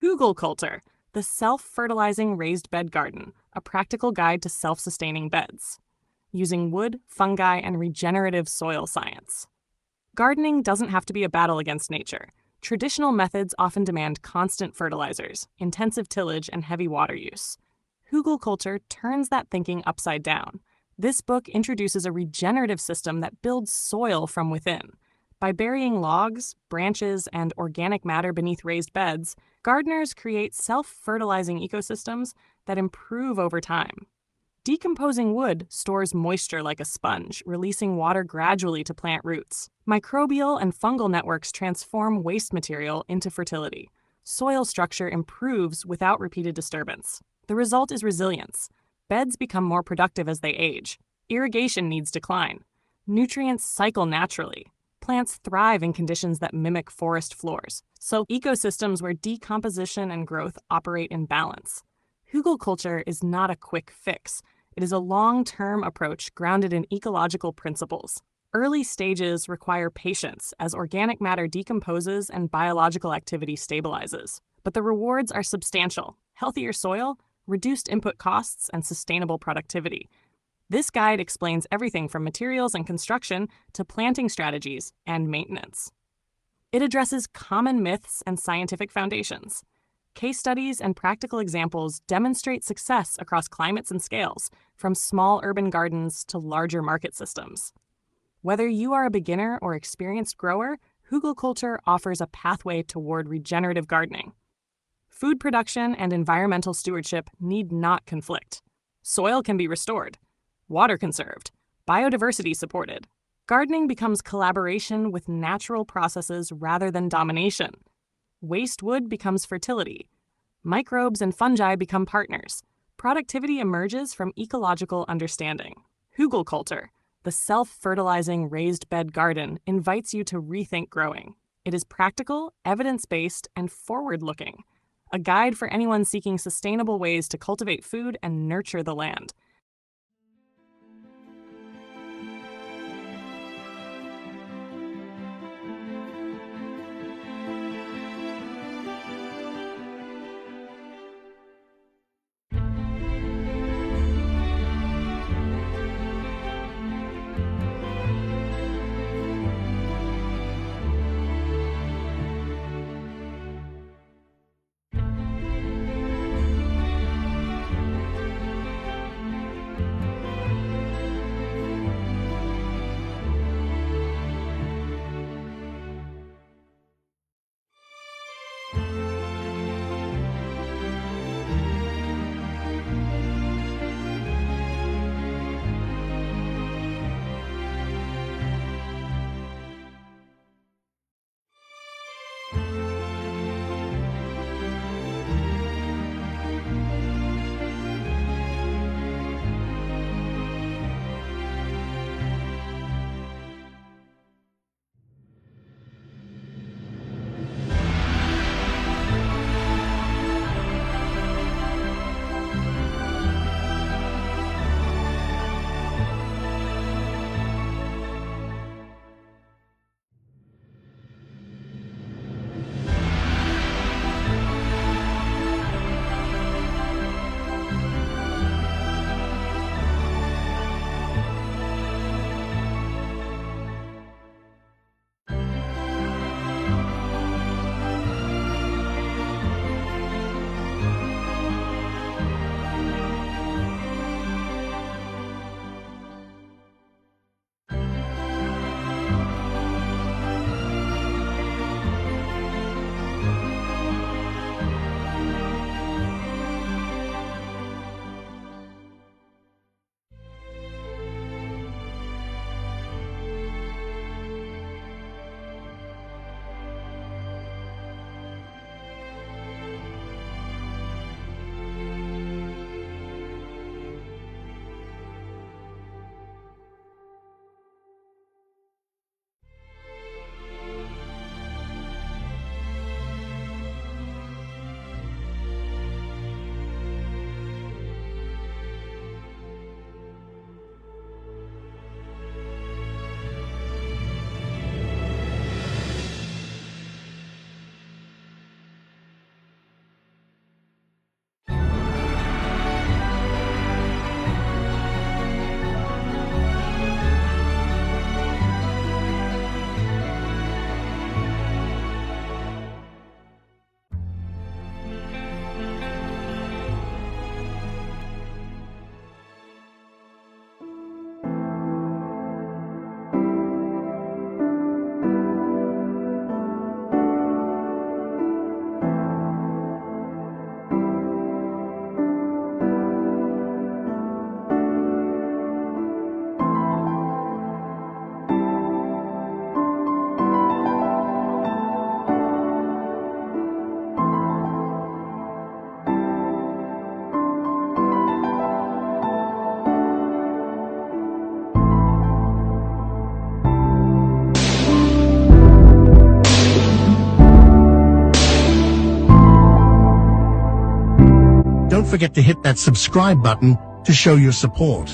Hügelkultur, the self-fertilizing raised bed garden, a practical guide to self-sustaining beds, using wood, fungi, and regenerative soil science. Gardening doesn't have to be a battle against nature. Traditional methods often demand constant fertilizers, intensive tillage, and heavy water use. Hügelkultur turns that thinking upside down. This book introduces a regenerative system that builds soil from within. By burying logs, branches, and organic matter beneath raised beds, gardeners create self-fertilizing ecosystems that improve over time. Decomposing wood stores moisture like a sponge, releasing water gradually to plant roots. Microbial and fungal networks transform waste material into fertility. Soil structure improves without repeated disturbance. The result is resilience. Beds become more productive as they age. Irrigation needs decline. Nutrients cycle naturally. Plants thrive in conditions that mimic forest floors, so ecosystems where decomposition and growth operate in balance. Hügelkultur is not a quick fix. It is a long-term approach grounded in ecological principles. Early stages require patience as organic matter decomposes and biological activity stabilizes. But the rewards are substantial: healthier soil, reduced input costs, and sustainable productivity. This guide explains everything from materials and construction to planting strategies and maintenance. It addresses common myths and scientific foundations. Case studies and practical examples demonstrate success across climates and scales, from small urban gardens to larger market systems. Whether you are a beginner or experienced grower, Hügelkultur offers a pathway toward regenerative gardening. Food production and environmental stewardship need not conflict. Soil can be restored, water conserved, biodiversity supported. Gardening becomes collaboration with natural processes rather than domination. Waste wood becomes fertility. Microbes and fungi become partners. Productivity emerges from ecological understanding. Hügelkultur, the self-fertilizing raised bed garden, invites you to rethink growing. It is practical, evidence-based, and forward-looking. A guide for anyone seeking sustainable ways to cultivate food and nurture the land. Don't forget to hit that subscribe button to show your support.